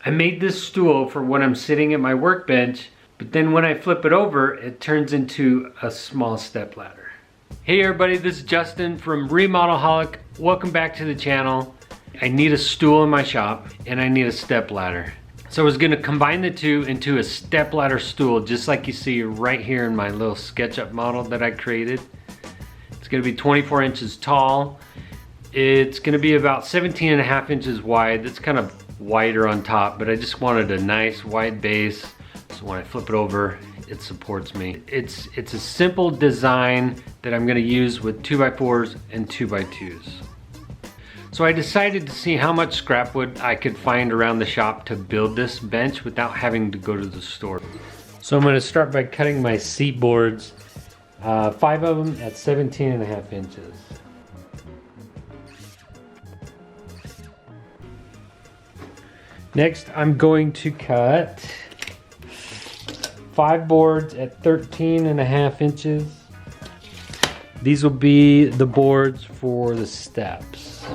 I made this stool for when I'm sitting at my workbench, but then when I flip it over, it turns into a small step ladder. Hey everybody, this is Justin from Remodelaholic. Welcome back to the channel. I need a stool in my shop and I need a step ladder. So I was gonna combine the two into a step ladder stool, just like you see right here in my little SketchUp model that I created. It's gonna be 24 inches tall. It's gonna be about 17.5 inches wide. It's kind of wider on top, but I just wanted a nice wide base, so when I flip it over, it supports me. It's a simple design that I'm gonna use with 2x4s and 2x2s. So I decided to see how much scrap wood I could find around the shop to build this bench without having to go to the store. So I'm gonna start by cutting my seat boards, 5 of them at 17.5 inches. Next, I'm going to cut 5 boards at 13.5 inches. These will be the boards for the steps.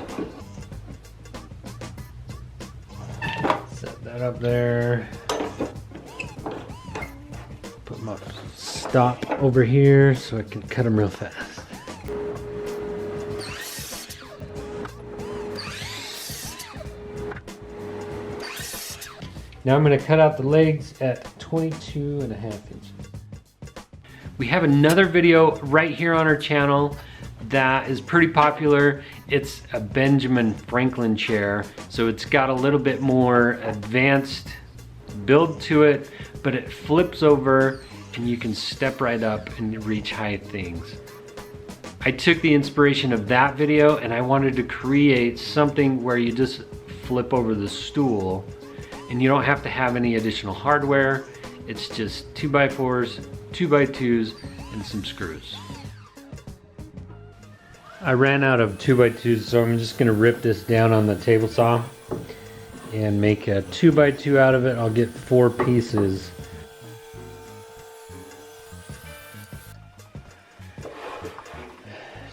Set that up there. Put my stop over here so I can cut them real fast. Now I'm going to cut out the legs at 22.5 inches. We have another video right here on our channel that is pretty popular. It's a Benjamin Franklin chair, so it's got a little bit more advanced build to it, but it flips over and you can step right up and reach high things. I took the inspiration of that video and I wanted to create something where you just flip over the stool and you don't have to have any additional hardware. It's just 2x4s, 2x2s, and some screws. I ran out of 2x2s, so I'm just gonna rip this down on the table saw and make a 2x2 out of it. I'll get 4 pieces.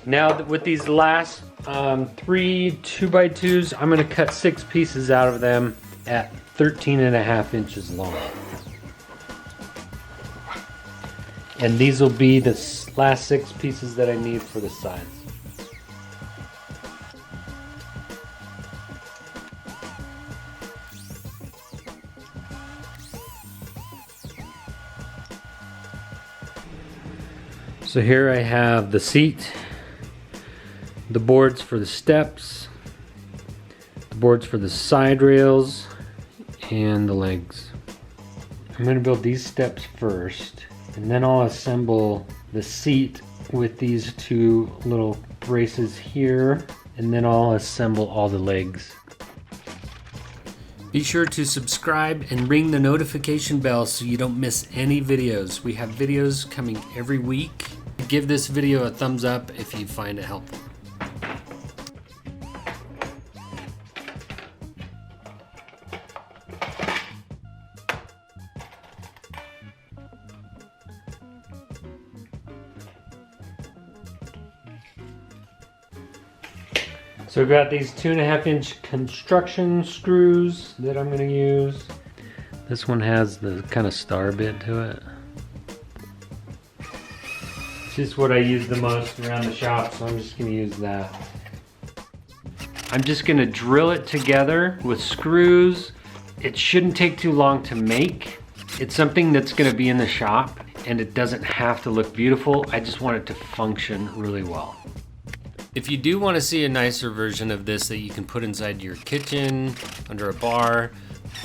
Now with these last 3 2x2s, I'm gonna cut 6 pieces out of them at 13.5 inches long. And these will be the last 6 pieces that I need for the sides. So here I have the seat, the boards for the steps, the boards for the side rails, and the legs. I'm going to build these steps first, and then I'll assemble the seat with these 2 little braces here, and then I'll assemble all the legs. Be sure to subscribe and ring the notification bell so you don't miss any videos. We have videos coming every week. Give this video a thumbs up if you find it helpful. So I've got these 2.5 inch construction screws that I'm going to use. This one has the kind of star bit to it. It's just what I use the most around the shop, so I'm just going to use that. I'm just going to drill it together with screws. It shouldn't take too long to make. It's something that's going to be in the shop and it doesn't have to look beautiful. I just want it to function really well. If you do want to see a nicer version of this that you can put inside your kitchen, under a bar,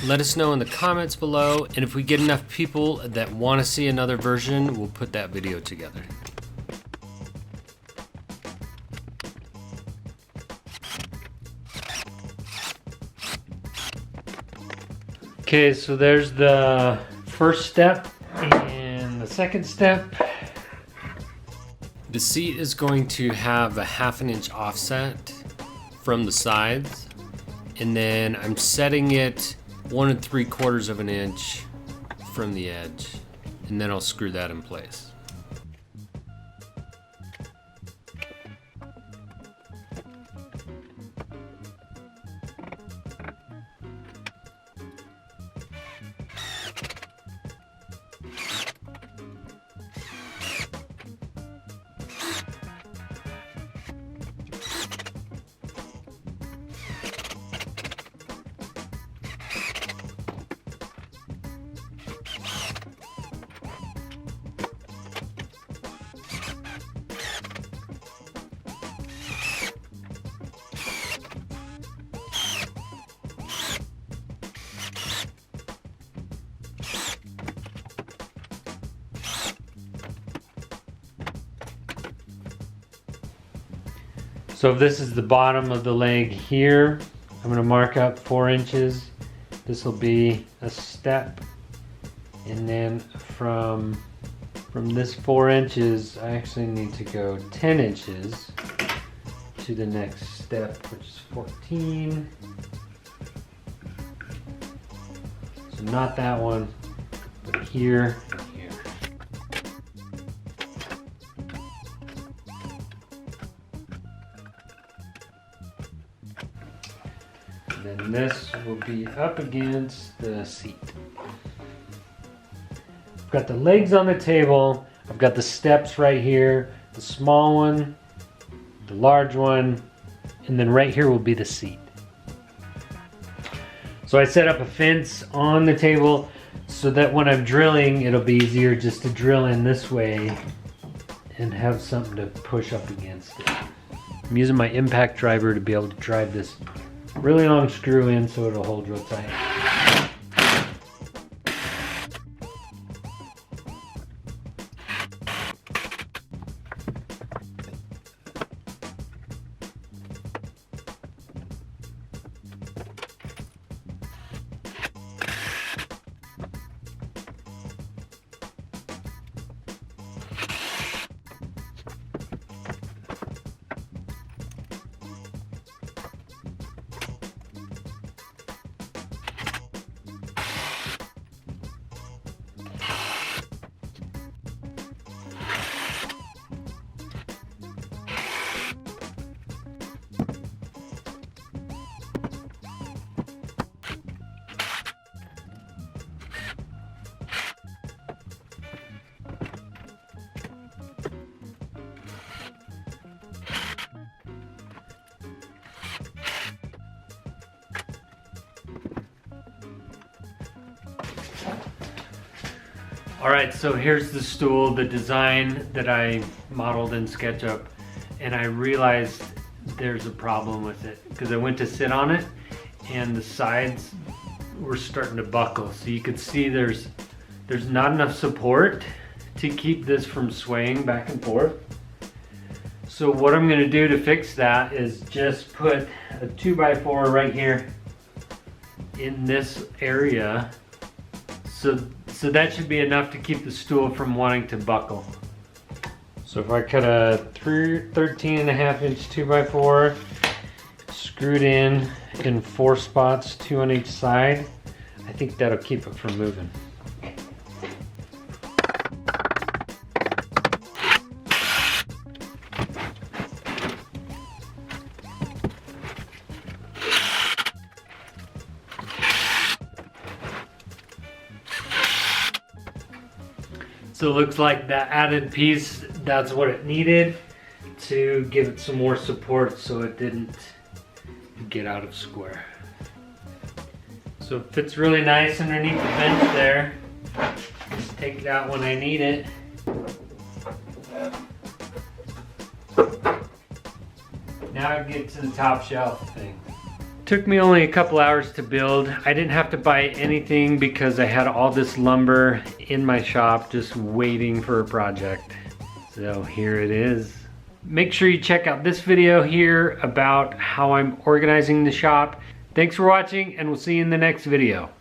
let us know in the comments below, and if we get enough people that want to see another version, we'll put that video together. Okay, so there's the first step and the second step. The seat is going to have a 1/2 inch offset from the sides, and then I'm setting it 1 3/4 inch from the edge, and then I'll screw that in place. So if this is the bottom of the leg here, I'm gonna mark up 4 inches. This will be a step. And then from this 4 inches, I actually need to go 10 inches to the next step, which is 14. So not that one, but here and here. And then this will be up against the seat. I've got the legs on the table. I've got the steps right here, the small one, the large one, and then right here will be the seat. So I set up a fence on the table so that when I'm drilling, it'll be easier just to drill in this way and have something to push up against it. I'm using my impact driver to be able to drive this really long screw in so it'll hold real tight. All right, so here's the stool, the design that I modeled in SketchUp, and I realized there's a problem with it because I went to sit on it and the sides were starting to buckle. So you could see there's not enough support to keep this from swaying back and forth. So what I'm gonna do to fix that is just put a 2x4 right here in this area. So that should be enough to keep the stool from wanting to buckle. So if I cut a 13.5 inch 2x4, screwed in 4 spots, 2 on each side, I think that'll keep it from moving. So it looks like that added piece, that's what it needed to give it some more support so it didn't get out of square. So it fits really nice underneath the bench there. Just take it out when I need it. Now I get to the top shelf thing. Took me only a couple hours to build. I didn't have to buy anything because I had all this lumber in my shop just waiting for a project. So here it is. Make sure you check out this video here about how I'm organizing the shop. Thanks for watching and we'll see you in the next video.